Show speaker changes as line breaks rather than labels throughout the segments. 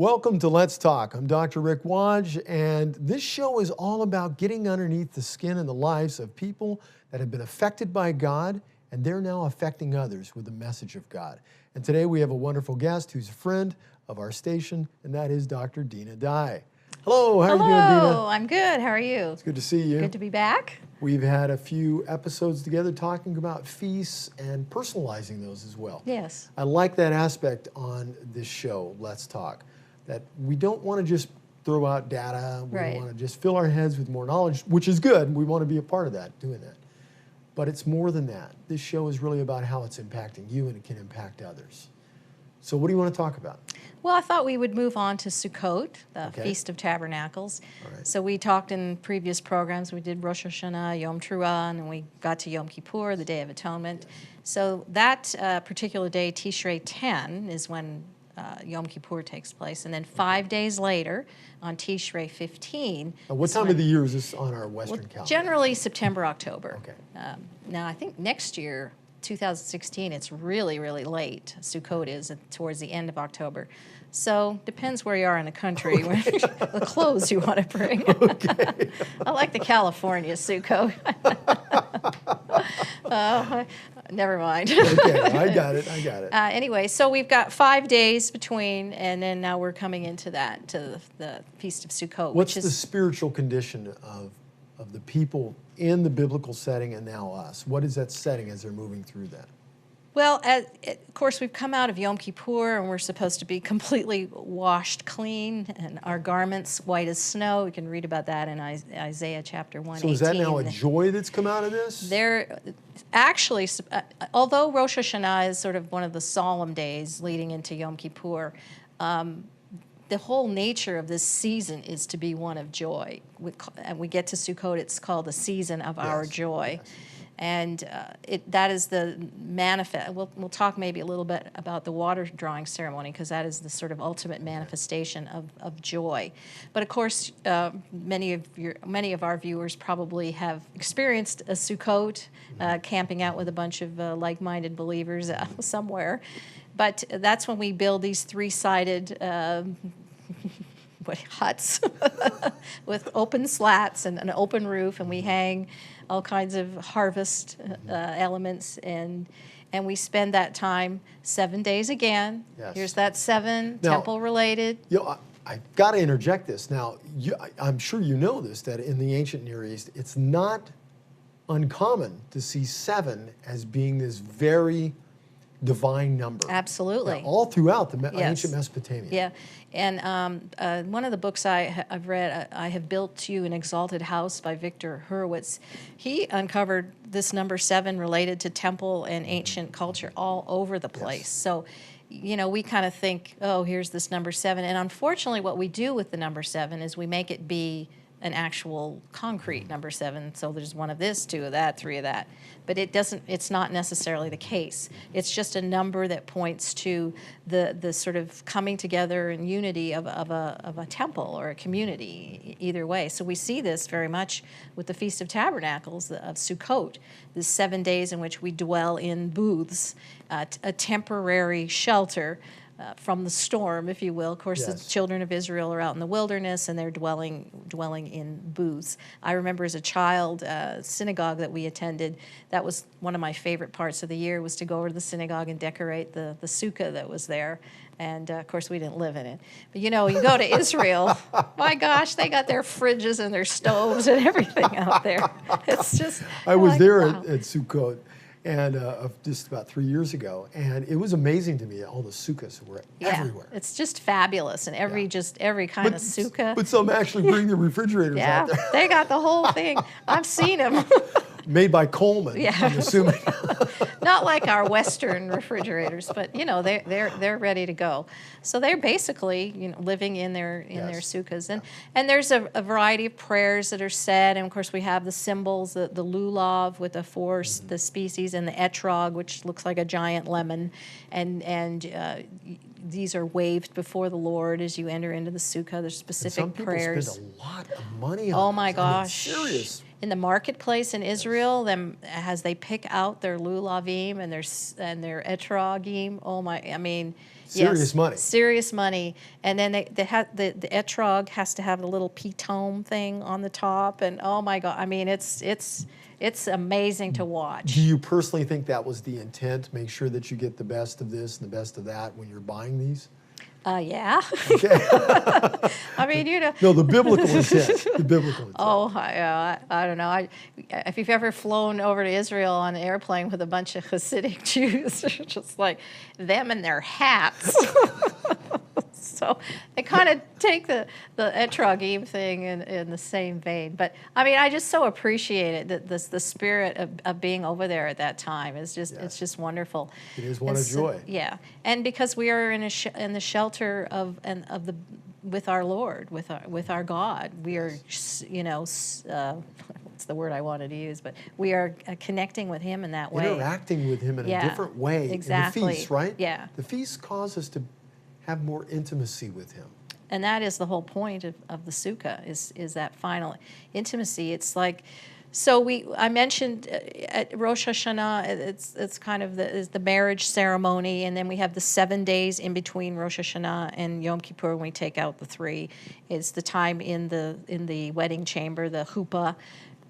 Welcome to Let's Talk. I'm Dr. Rick Wadge, and this show is all about getting underneath the skin and the lives of people that have been affected by God, and they're now affecting others with the message of God. And today we have a wonderful guest who's a friend of our station, and that is Dr. Dina Dye. Hello, how are you doing, Dina?
Hello, I'm good. How are you?
It's good to see you.
Good to be back.
We've had a few episodes together talking about feasts and personalizing those as well.
Yes.
I like that aspect on this show, Let's Talk, that we don't want to just throw out data. We don't want to just fill our heads with more knowledge, which is good. We want to be a part of that, doing that. But it's more than that. This show is really about how it's impacting you and it can impact others. So what do you want to talk about?
Well, I thought we would move on to Sukkot, the Feast of Tabernacles.
Right.
So we talked in previous programs. We did Rosh Hashanah, Yom Teruah, and we got to Yom Kippur, the Day of Atonement. So that particular day, Tishrei 10, is when Yom Kippur takes place. And then 5 days later, on Tishrei 15.
What time of the year is this on our Western calendar?
Generally September, October.
Okay.
Now, I think next year, 2016, it's really, really late. Sukkot is towards the end of October. So depends where you are in the country, the clothes you want to bring.
Okay.
I like the California Sukkot. Never mind.
Okay, I got it.
Anyway, so we've got 5 days between, and then now we're coming into that, to the Feast of Sukkot.
What's the spiritual condition of the people in the biblical setting and now us? What is that setting as they're moving through that?
Well, of course, we've come out of Yom Kippur, and we're supposed to be completely washed clean, and our garments white as snow. We can read about that in Isaiah chapter 1:18.
So is that now a joy that's come out of this?
There, actually, although Rosh Hashanah is sort of one of the solemn days leading into Yom Kippur, the whole nature of this season is to be one of joy. And we get to Sukkot, it's called the season of our joy.
Yes.
And that is the manifest. We'll talk maybe a little bit about the water drawing ceremony, because that is the sort of ultimate manifestation of joy. But of course, many of our viewers probably have experienced a Sukkot, camping out with a bunch of like-minded believers somewhere. But that's when we build these three-sided huts with open slats and an open roof, and we hang all kinds of harvest elements, and we spend that time 7 days again.
Yes.
Here's that seven,
now,
temple-related.
I've got to interject this. Now, I'm sure you know this, that in the ancient Near East, it's not uncommon to see 7 as being this very divine number.
Absolutely.
Yeah, all throughout the ancient Mesopotamia.
Yeah, and one of the books I've read, I Have Built You an Exalted House by Victor Hurwitz, he uncovered this number 7 related to temple and ancient culture all over the place. Yes. So, we kind of think, oh, here's this number 7. And unfortunately, what we do with the number 7 is we make it be an actual concrete number 7. So there's 1 of this, 2 of that, 3 of that. But it's not necessarily the case. It's just a number that points to the sort of coming together and unity of a temple or a community, either way. So we see this very much with the Feast of Tabernacles, of Sukkot, the 7 days in which we dwell in booths, a temporary shelter from the storm, if you will. Of course, the children of Israel are out in the wilderness, and they're dwelling in booths. I remember as a child, synagogue that we attended, that was one of my favorite parts of the year, was to go over to the synagogue and decorate the sukkah that was there. And, of course, we didn't live in it. But, you go to Israel, my gosh, they got their fridges and their stoves and everything out there. It's just...
I was there at Sukkot, and just about 3 years ago, and it was amazing to me. All the sukkahs were everywhere.
It's just fabulous, and every kind of sukkah.
But some actually bring the refrigerators out there.
They got the whole thing. I've seen them.
Made by Coleman, I'm assuming.
Not like our Western refrigerators, but they're ready to go. So they're basically living in their sukkahs, and there's a variety of prayers that are said, and of course we have the symbols, the lulav with the species, and the etrog, which looks like a giant lemon, and these are waved before the Lord as you enter into the sukkah. There's specific prayers.
Some people spend a lot of money on
Oh my gosh!
Serious.
In the marketplace in Israel, as they pick out their lulavim and their etrogim,
Serious money.
Serious money. And then they had the etrog has to have the little pitome thing on the top, and oh my God, I mean it's amazing to watch.
Do you personally think that was the intent? Make sure that you get the best of this and the best of that when you're buying these?
Yeah.
Okay.
I mean,
No, the biblical intent. The biblical intent.
Oh, I don't know. If you've ever flown over to Israel on an airplane with a bunch of Hasidic Jews, just like them and their hats. So they kind of take the etrogim thing in the same vein. But I mean, I just so appreciate it that the spirit of being over there at that time is just it's just wonderful.
It is one of joy.
Yeah, and because we are in the shelter with our Lord, with our God, we are what's the word I wanted to use? But we are connecting with Him in that way,
interacting with Him in a different way.
Exactly.
In the feast, right?
Yeah.
The feast cause us to have more intimacy with Him.
And that is the whole point of the Sukkah, is that final intimacy. It's like, so I mentioned at Rosh Hashanah, it's kind of the marriage ceremony, and then we have the 7 days in between Rosh Hashanah and Yom Kippur when we take out the 3. It's the time in the wedding chamber, the chuppah,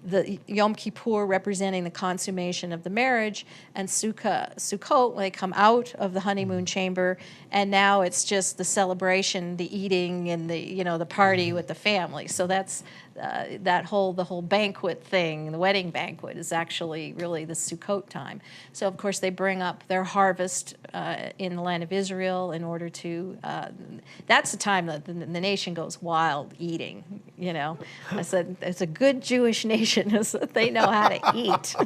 the Yom Kippur representing the consummation of the marriage, and Sukkot when they come out of the honeymoon chamber, and now it's just the celebration, the eating, and the party with the family. So that's the whole banquet thing, the wedding banquet, is actually really the Sukkot time. So of course they bring up their harvest in the land of Israel in order to. That's the time that the nation goes wild eating. I said it's a good Jewish nation is that they know how to eat.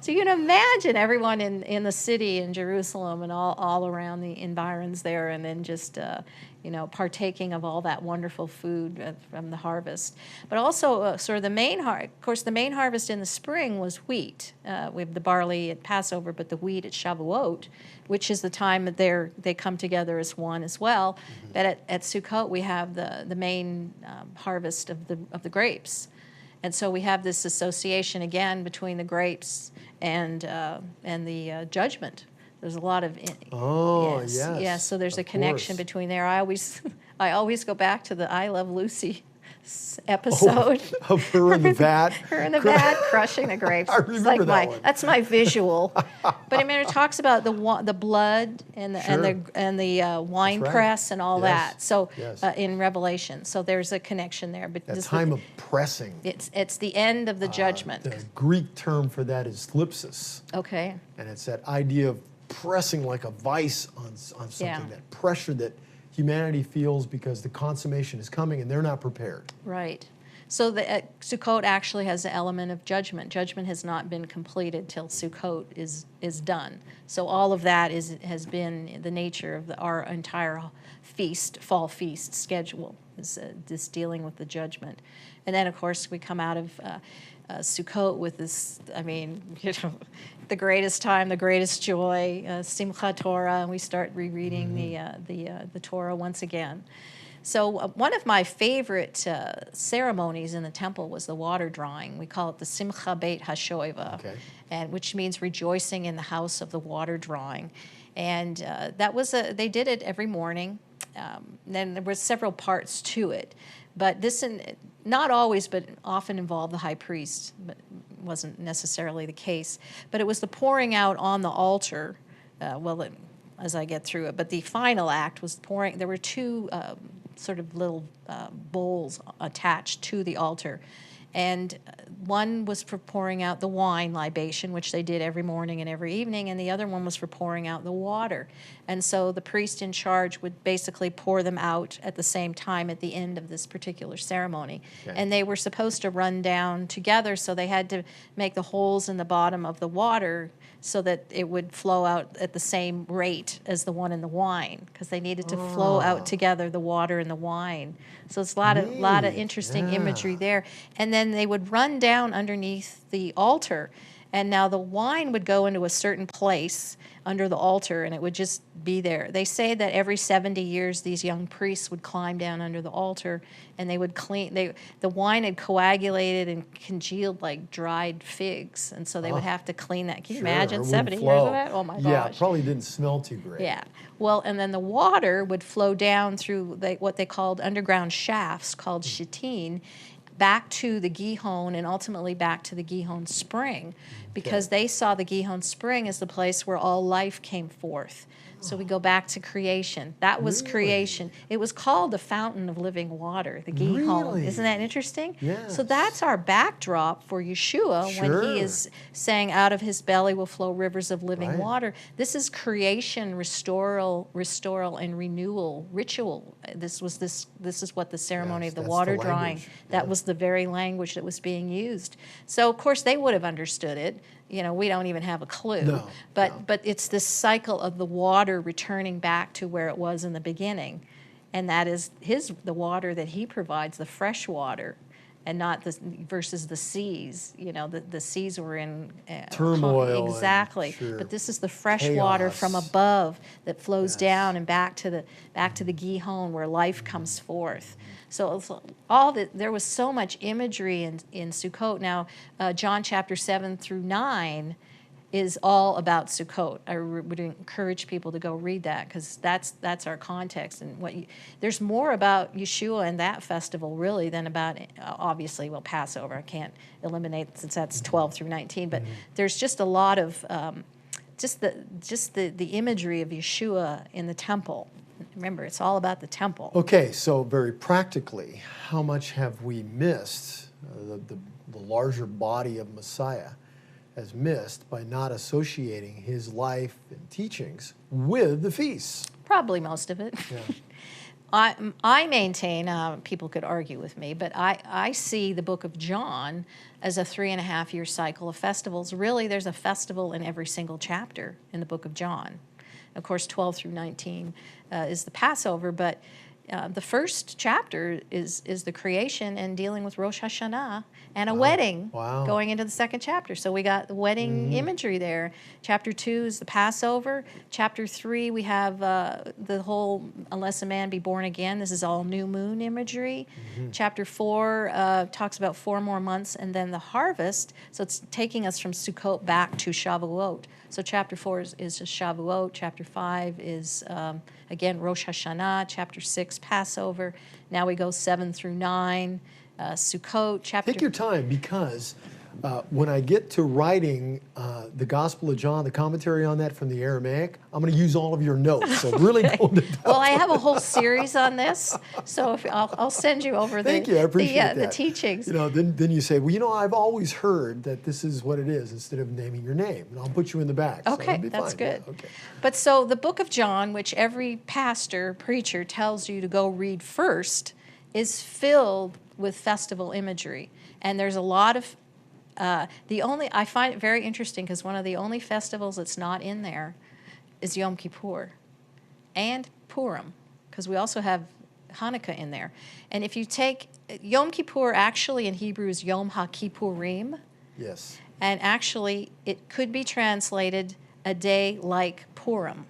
So you can imagine everyone in the city in Jerusalem and all around the environs there, and then just partaking of all that wonderful food from the harvest. But also, sort of the main harvest in the spring was wheat. We have the barley at Passover, but the wheat at Shavuot, which is the time that they come together as one as well. Mm-hmm. But at Sukkot, we have the main harvest of the grapes. And so we have this association again between the grapes and the judgment. There's a lot of yes. So there's a connection between there. I always go back to the I Love Lucy episode
of her in the vat.
Her in the vat crushing the grapes.
I remember that one.
That's my visual. But I mean, it talks about the blood and the wine press and all that. So in Revelation, so there's a connection there. But
that time of pressing.
It's the end of the judgment.
The Greek term for that is thlipsis.
Okay.
And it's that idea of pressing like a vice on something, that pressure that humanity feels because the consummation is coming and they're not prepared.
Right. So Sukkot actually has an element of judgment. Judgment has not been completed till Sukkot is done. So all of that has been the nature of our entire fall feast schedule, is dealing with the judgment. And then, of course, we come out of Sukkot with this, the greatest time, the greatest joy, Simchat Torah, and we start rereading the Torah once again. So one of my favorite ceremonies in the temple was the water drawing. We call it the Simcha Beit HaShoeva, and which means rejoicing in the house of the water drawing. And they did it every morning. Then there were several parts to it, but not always, but often involved the high priest, but wasn't necessarily the case. But it was the pouring out on the altar, as I get through it. But the final act was pouring. There were two sort of little bowls attached to the altar. And one was for pouring out the wine libation, which they did every morning and every evening, and the other one was for pouring out the water. And so the priest in charge would basically pour them out at the same time at the end of this particular ceremony. Okay. And they were supposed to run down together, so they had to make the holes in the bottom of the water so that it would flow out at the same rate as the one in the wine, because they needed to flow out together, the water and the wine. So it's a lot of interesting imagery there. And then they would run down underneath the altar, And now the wine would go into a certain place under the altar, and it would just be there. They say that every 70 years, these young priests would climb down under the altar, and they would clean. The wine had coagulated and congealed like dried figs, and so they would have to clean that. Can you imagine
it
70
wouldn't
years
flow.
of that? Oh my gosh!
Yeah, it probably didn't smell too great.
Yeah. Well, and then the water would flow down through what they called underground shafts called shittim, back to the Gihon and ultimately back to the Gihon Spring, because they saw the Gihon Spring as the place where all life came forth. So we go back to creation. That was creation. It was called the fountain of living water, the Gihon.
Really?
Isn't that interesting?
Yes.
So that's our backdrop for Yeshua when he is saying, out of his belly will flow rivers of living water. This is creation, restoral, and renewal, ritual. This is what the ceremony of the water drawing, that was the very language that was being used. So, of course, they would have understood it. You know, we don't even have a clue. But it's this cycle of the water returning back to where it was in the beginning. And that is the water that he provides, the fresh water, and not versus the seas. You know, the seas were in
turmoil.
Exactly. But this is the fresh water from above that flows down and back to the Gihon where life comes forth. So there was so much imagery in Sukkot. Now, John chapter 7 through 9 is all about Sukkot. I would encourage people to go read that, because that's our context. And there's more about Yeshua and that festival really than about, obviously, Passover. I can't eliminate since that's 12 through 19. But there's just a lot of just the imagery of Yeshua in the temple. Remember, it's all about the temple.
Okay, so very practically, how much have we missed, the larger body of Messiah has missed by not associating his life and teachings with the feasts?
Probably most of it.
Yeah.
I maintain, people could argue with me, but I see the book of John as a 3.5-year cycle of festivals. Really, there's a festival in every single chapter in the book of John. Of course, 12 through 19 is the Passover, but the first chapter is the creation and dealing with Rosh Hashanah and a wedding going into the second chapter. So we got the wedding imagery there. Chapter 2 is the Passover. Chapter 3, we have the whole, unless a man be born again, this is all new moon imagery. Chapter 4 talks about 4 more months and then the harvest. So it's taking us from Sukkot back to Shavuot. So chapter 4 is Shavuot. Chapter 5 is, again, Rosh Hashanah. Chapter 6, Passover. Now we go 7 through 9, Sukkot.
Take your time, because when I get to writing the Gospel of John, the commentary on that from the Aramaic, I'm going to use all of your notes. So really go into depth.
Well, I have a whole series on this, so I'll send you over the teachings.
You know, then you say, well, you know, I've always heard that this is what it is, instead of naming your name, and I'll put you in the back.
Okay,
so
that's
fine.
good.
Yeah, okay.
But so the book of John, which every pastor, preacher tells you to go read first, is filled with festival imagery, and there's a lot of I find it very interesting, because one of the only festivals that's not in there is Yom Kippur and Purim, because we also have Hanukkah in there. And if you take Yom Kippur, actually in Hebrew is Yom HaKippurim.
Yes.
And actually it could be translated a day like Purim.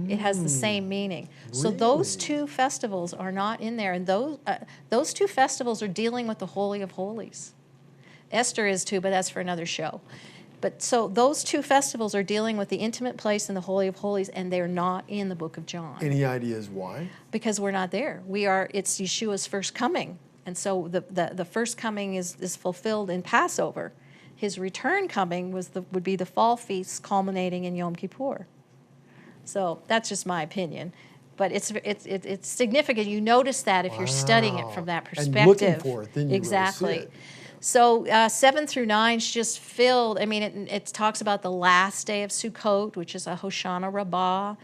It has the same meaning.
Really?
So those two festivals are not in there, and those two festivals are dealing with the Holy of Holies. Esther is too, but that's for another show. But so those two festivals are dealing with the intimate place in the Holy of Holies, and they're not in the book of John.
Any ideas why?
Because we're not there. It's Yeshua's first coming. And so the first coming is fulfilled in Passover. His return coming would be the fall feast culminating in Yom Kippur. So that's just my opinion. But it's significant. You notice that if you're studying it from that perspective.
And looking for it, then you
exactly.
really see it.
So 7 through 9 is just filled. I mean, it talks about the last day of Sukkot, which is a Hoshana Rabbah,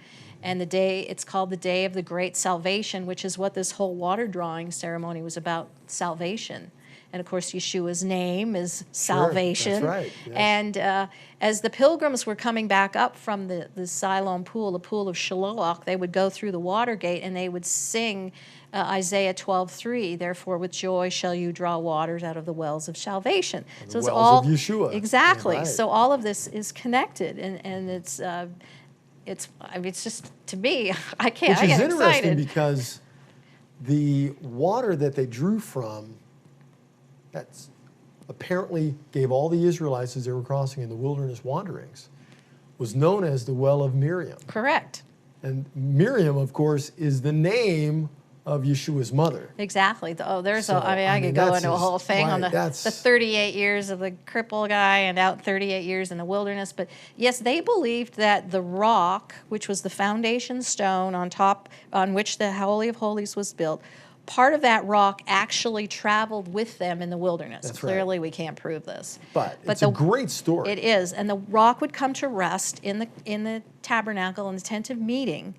and it's called the Day of the Great Salvation, which is what this whole water drawing ceremony was about, salvation. And of course, Yeshua's name is salvation.
That's right. Yes.
And as the pilgrims were coming back up from the Siloam pool, the pool of Shiloach, they would go through the water gate and they would sing Isaiah 12:3, therefore with joy shall you draw waters out of the wells of salvation.
The wells of Yeshua.
Exactly.
Right.
So all of this is connected, and it's I mean, it's just, to me, I can't.
Which
I
is
get
interesting
excited.
because the water that they drew from, that's apparently gave all the Israelites as they were crossing in the wilderness wanderings, was known as the well of Miriam.
Correct.
And Miriam, of course, is the name of Yeshua's mother.
Exactly. There's
So,
I mean, I could go
that's
into a whole
just-
thing on
right,
the
that's-
38 years of the cripple guy and out 38 years in the wilderness. But yes, they believed that the rock, which was the foundation stone on which the Holy of Holies was built, part of that rock actually traveled with them in the wilderness.
That's right.
Clearly, we can't prove this.
But it's a great story.
It is, and the rock would come to rest in the tabernacle, in the tent of meeting,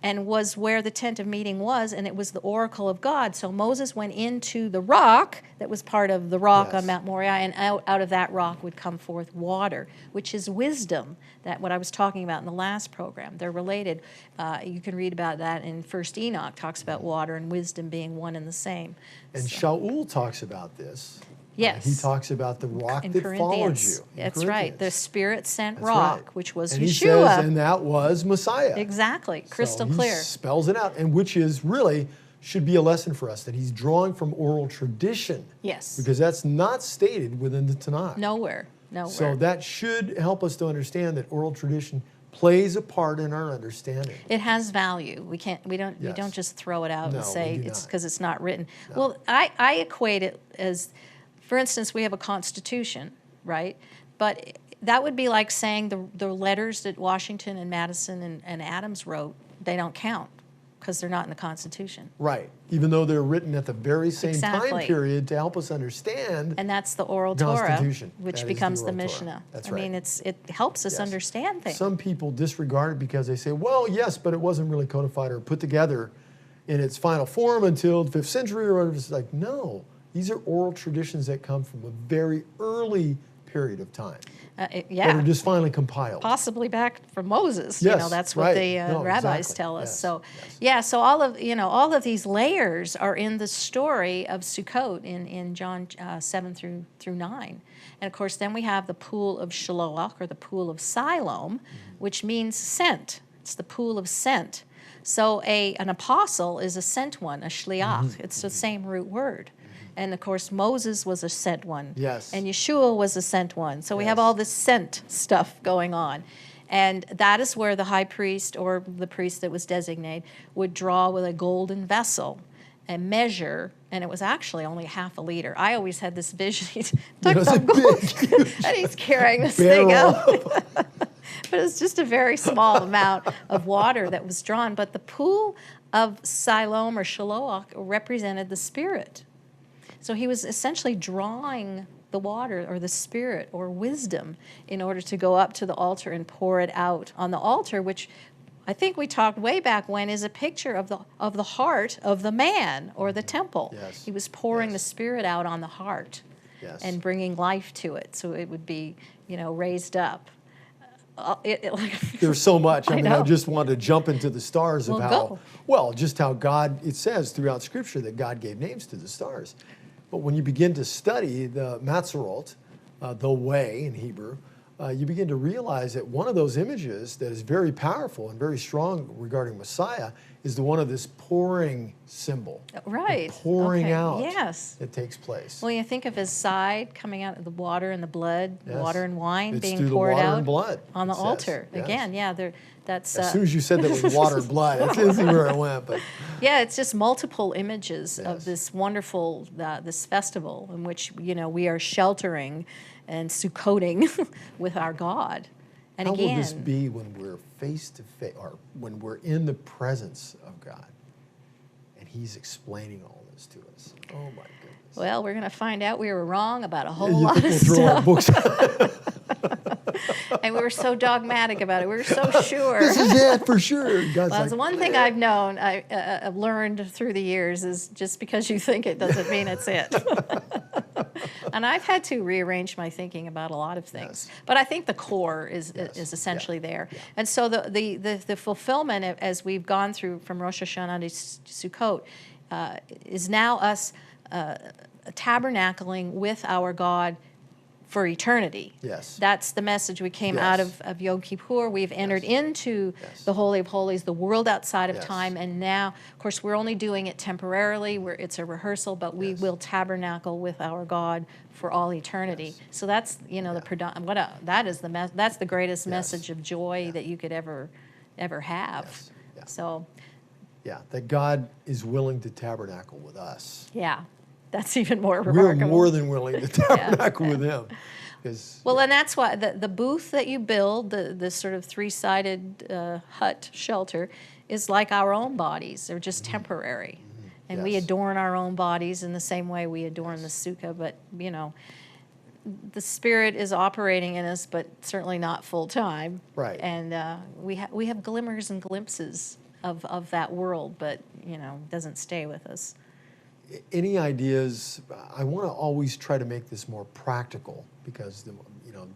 and was where the tent of meeting was, and it was the oracle of God. So Moses went into the rock that was part of the rock
Yes.
on Mount Moriah, and out of that rock would come forth water, which is wisdom. That what I was talking about in the last program. They're related. You can read about that in First Enoch. Talks about water and wisdom being one and the same.
And Shaul talks about this.
Yes.
He talks about the rock
In
that followed
Corinthians.
you. in
That's right. The
Corinthians.
Spirit-sent
That's
rock,
right.
which was
and He
Yeshua.
says, and that was Messiah.
Exactly. Crystal
So
clear.
He spells it out, and which is really should be a lesson for us, that he's drawing from oral tradition.
Yes.
Because that's not stated within the Tanakh.
Nowhere.
So that should help us to understand that oral tradition plays a part in our understanding.
It has value. We don't
Yes.
just throw it out
No,
and say
we do
it's
not.
because it's not written. Well, I equate it as, for instance, we have a constitution, right? But that would be like saying the letters that Washington and Madison and Adams wrote, they don't count because they're not in the Constitution.
Right. Even though they're written at the very same time
Exactly.
period to help us understand.
And that's the oral Torah,
Constitution.
which
That is
becomes
the
the
oral Torah.
Mishnah.
That's
I mean,
right.
it helps us
Yes.
understand things.
Some people disregard it because they say, well, yes, but it wasn't really codified or put together in its final form until the 5th century or whatever. It's like, no, these are oral traditions that come from a very early period of time that are
Yeah.
just finally compiled.
Possibly back from Moses.
Yes,
that's what
right.
the
No,
rabbis
exactly.
tell us.
Yes,
So
yes.
yeah, so all of these layers are in the story of Sukkot in John 7 through 9. And of course, then we have the pool of Shiloach, or the pool of Siloam, which means sent. It's the pool of sent. So an apostle is a sent one, a shliach. It's the same root word. And of course, Moses was a sent one.
Yes.
And Yeshua was a sent one. So we have
Yes.
all this sent stuff going on. And that is where the high priest, or the priest that was designated, would draw with a golden vessel and measure. And it was actually only half a liter. I always had this vision. He's talking
was a
about gold,
big,
and he's carrying this thing
barrel
out. But it's just a very small amount of water that was drawn. But the pool of Siloam or Shiloach represented the Spirit. So he was essentially drawing the water or the Spirit or wisdom in order to go up to the altar and pour it out on the altar, which I think we talked way back when is a picture of the heart of the man or the temple.
Yes.
He was pouring
Yes.
the Spirit out on the heart
Yes.
and bringing life to it, so it would be raised up.
There's so much. I
know.
just want to jump into the stars of
Well, go.
just how God, it says throughout Scripture that God gave names to the stars. But when you begin to study the Matzerot, the way in Hebrew, you begin to realize that one of those images that is very powerful and very strong regarding Messiah is the one of this pouring symbol.
Right.
The pouring
Okay.
out
Yes.
that takes place.
Well, you think of his side coming out of the water and the blood,
Yes.
water and wine
It's
being
through the
poured
water
out
and blood,
on the
it says.
altar.
Yes.
Again, yeah, that's
As soon as you said that with water and blood, I didn't see where it went. But
yeah, it's just multiple images of
Yes.
this wonderful this festival in which we are sheltering and Sukkoting with our God. And
how
again,
will this be when we're face to face, or when we're in the presence of God, and He's explaining all this to us? Oh my goodness!
well, we're going to find out we were wrong about a whole
you
lot
think
of
we'll throw our
stuff,
books?
and we were so dogmatic about it. We were so sure.
This is it for sure. God's
Well,
like,
the one thing I've known, I've learned through the years is just because you think it doesn't mean it's it. And I've had to rearrange my thinking about a lot of things.
Yes.
But I think the core is
Yes.
essentially
Yeah.
there.
Yeah.
And so the fulfillment, as we've gone through from Rosh Hashanah to Sukkot, is now us tabernacling with our God for eternity.
Yes.
That's the message we came
Yes.
out of Yom Kippur. We've entered into
Yes.
the Holy of Holies, the world outside of
Yes.
time, and now, of course, we're only doing it temporarily. It's a rehearsal, but we
Yes.
will tabernacle with our God for all eternity.
Yes.
So that's, that is that's the greatest
Yes.
message of joy that you could ever have.
Yes. Yeah.
So,
Yeah, that God is willing to tabernacle with us.
yeah, that's even more
We're
remarkable.
more than willing to tabernacle with Him.
Well, and that's why the booth that you build, the sort of three-sided hut shelter, is like our own bodies. They're just temporary. And we
Yes.
adorn our own bodies in the same way we adorn the sukkah. But, the Spirit is operating in us, but certainly not full-time.
Right.
And we have glimmers and glimpses of that world, but, doesn't stay with us.
Any ideas? I want to always try to make this more practical because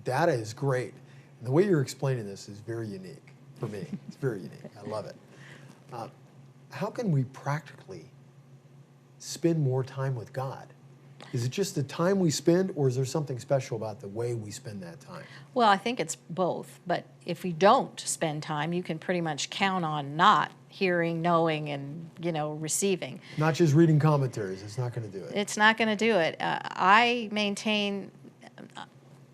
data is great. And the way you're explaining this is very unique for me. It's very unique. I love it. How can we practically spend more time with God? Is it just the time we spend, or is there something special about the way we spend that time?
Well, I think it's both. But if we don't spend time, you can pretty much count on not hearing, knowing, and, receiving.
Not just reading commentaries. It's not going to do it.
It's not going to do it. I maintain,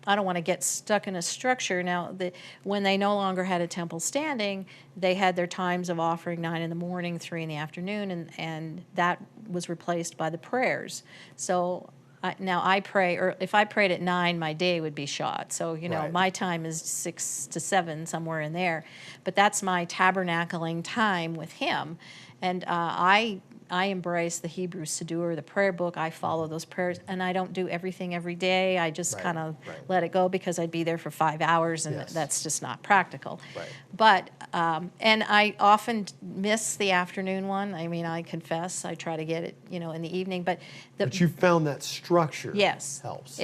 I don't want to get stuck in a structure. Now, when they no longer had a temple standing, they had their times of offering 9 in the morning, 3 in the afternoon, and that was replaced by the prayers. So now I pray, or if I prayed at 9, my day would be shot. So,
Right.
my time is 6 to 7, somewhere in there. But that's my tabernacling time with Him. And I embrace the Hebrew Siddur, the prayer book. I follow those prayers, and I don't do everything every day. I just
Right,
kind of
right.
let it go because I'd be there for 5 hours, and
Yes.
that's just not practical.
Right.
But, and I often miss the afternoon one. I mean, I confess, I try to get it, in the evening. But
But you found that structure
yes,
helps.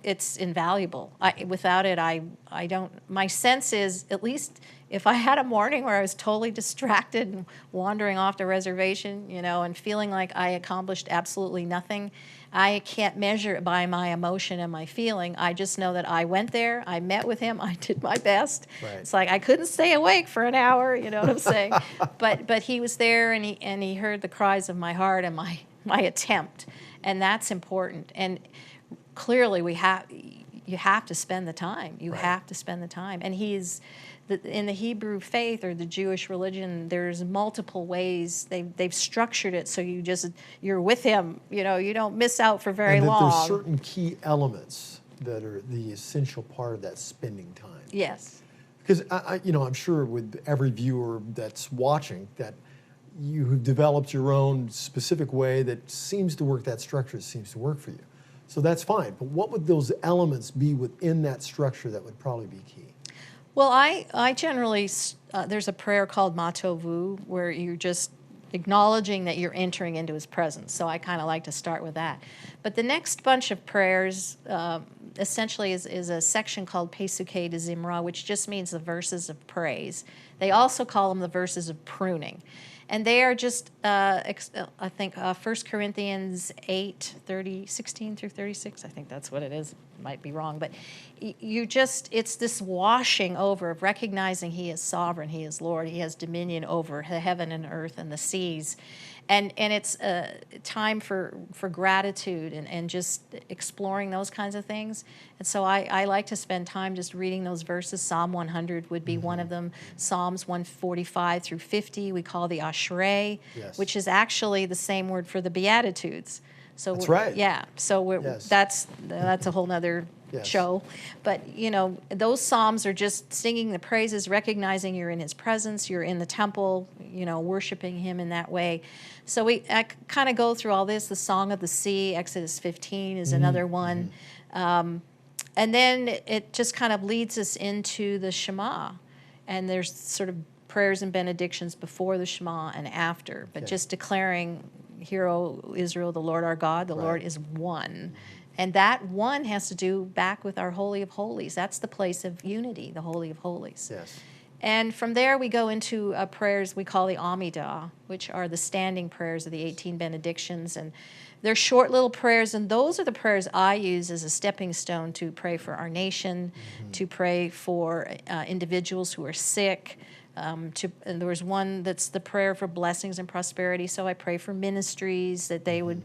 it's invaluable. Without it, I don't. My sense is, at least if I had a morning where I was totally distracted and wandering off the reservation, and feeling like I accomplished absolutely nothing, I can't measure it by my emotion and my feeling. I just know that I went there, I met with Him, I did my best.
Right.
It's like I couldn't stay awake for an hour, you know what I'm saying? But He was there, and He heard the cries of my heart and my attempt, and that's important. And clearly, you have to spend the time. You
Right.
have to spend the time. And in the Hebrew faith or the Jewish religion, there's multiple ways they've structured it so you're with Him. You don't miss out for very
and that
long.
there's certain key elements that are the essential part of that spending time.
Yes.
Because I'm sure with every viewer that's watching that you have developed your own specific way that seems to work. That structure seems to work for you, so that's fine. But what would those elements be within that structure that would probably be key?
Well, I generally, there's a prayer called Matovu where you're just acknowledging that you're entering into His presence. So I kind of like to start with that. But the next bunch of prayers essentially is a section called Pesukei de Zimra, which just means the verses of praise. They also call them the verses of pruning. And they are just, I think, 1 Corinthians 16 through 36. I think that's what it is. Might be wrong. But it's this washing over of recognizing He is sovereign, He is Lord, He has dominion over the heaven and earth and the seas. And it's a time for gratitude and just exploring those kinds of things. And so I like to spend time just reading those verses. Psalm 100 would be one of them. Psalms 145 through 50 we call the Ashrei,
Yes.
which is actually the same word for the Beatitudes. So
That's right.
Yeah. So
Yes.
that's a whole nother
Yes.
show. But, those Psalms are just singing the praises, recognizing you're in His presence, you're in the temple, worshiping Him in that way. So I kind of go through all this. The Song of the Sea, Exodus 15 is another one. And then it just kind of leads us into the Shema. And there's sort of prayers and benedictions before the Shema and after. But
Okay.
just declaring, Hear, O Israel, the Lord our God, the
Right.
Lord is one. And that one has to do back with our Holy of Holies. That's the place of unity, the Holy of Holies.
Yes.
And from there, we go into prayers we call the Amidah, which are the standing prayers of the 18 benedictions. And they're short little prayers, and those are the prayers I use as a stepping stone to pray for our nation, to pray for individuals who are sick. And there was one that's the prayer for blessings and prosperity. So I pray for ministries that they would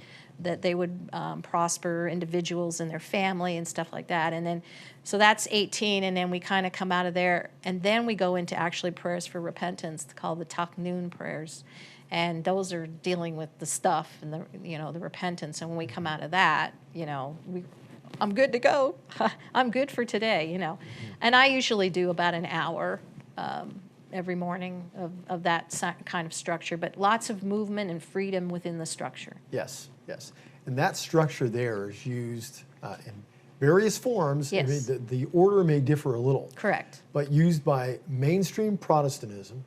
prosper, individuals and their family and stuff like that. And then, so that's 18, and then we kind of come out of there, and then we go into actually prayers for repentance called the Taknoon prayers. And those are dealing with the stuff and the repentance. And when we come out of that, I'm good to go. I'm good for today, And I usually do about an hour every morning of that kind of structure, but lots of movement and freedom within the structure.
Yes, yes. And that structure there is used in various forms.
Yes.
I mean, the order may differ a little.
Correct.
But used by mainstream Protestantism,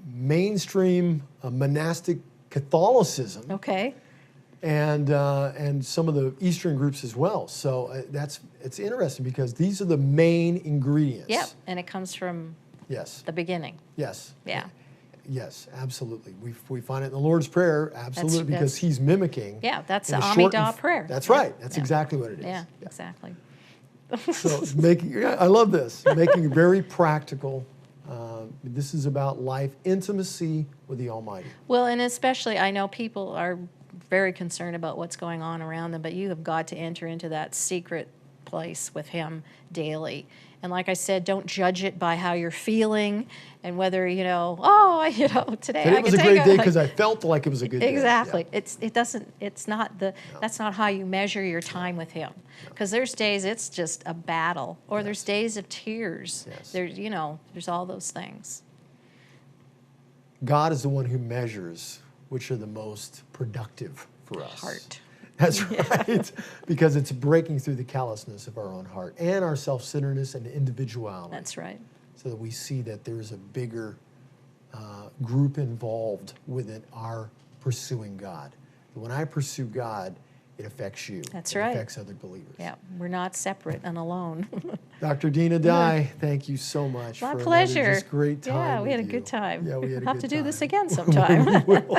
mainstream monastic Catholicism,
Okay.
and some of the Eastern groups as well. So it's interesting because these are the main ingredients.
Yep, and it comes from
Yes.
the beginning.
Yes.
Yeah.
Yes, absolutely. We find it in the Lord's Prayer, absolutely, because He's mimicking.
Yeah, that's the
in a short
Amidah prayer.
That's
Yeah.
right. That's
Yeah.
exactly what it is.
Yeah, exactly.
So I love this, making it very practical. This is about life, intimacy with the Almighty.
Well, and especially, I know people are very concerned about what's going on around them, but you have got to enter into that secret place with Him daily. And like I said, don't judge it by how you're feeling and whether, today
Today
I
was
can
a
take
great day because I felt like it was a good day.
Exactly.
Yeah.
That's not how you measure your time with Him. Because there's days it's just a battle, or there's days of tears.
Yes.
There's all those things.
God is the one who measures which are the most productive for us.
Heart.
That's right. Because it's breaking through the callousness of our own heart and our self-centeredness and individuality.
That's right.
So that we see that there's a bigger group involved within our pursuing God. When I pursue God, it affects you.
That's
it
right.
affects other believers.
Yeah, we're not separate and alone.
Dr. Dina Dye, thank you so much
My
for
pleasure.
another just great time.
Yeah, we had a
with
good
you.
time.
Yeah, we had a
We'll have
good
to do
time.
this again sometime.
We will.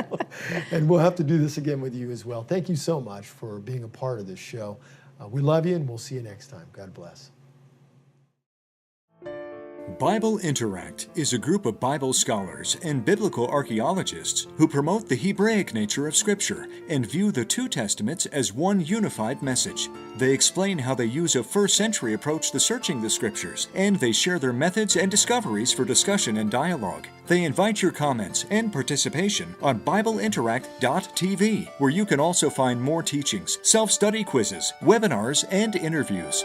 And we'll have to do this again with you as well. Thank you so much for being a part of this show. We love you, and we'll see you next time. God bless.
Bible Interact is a group of Bible scholars and biblical archaeologists who promote the Hebraic nature of Scripture and view the two Testaments as one unified message. They explain how they use a first-century approach to searching the Scriptures, and they share their methods and discoveries for discussion and dialogue. They invite your comments and participation on BibleInteract.tv, where you can also find more teachings, self-study quizzes, webinars, and interviews.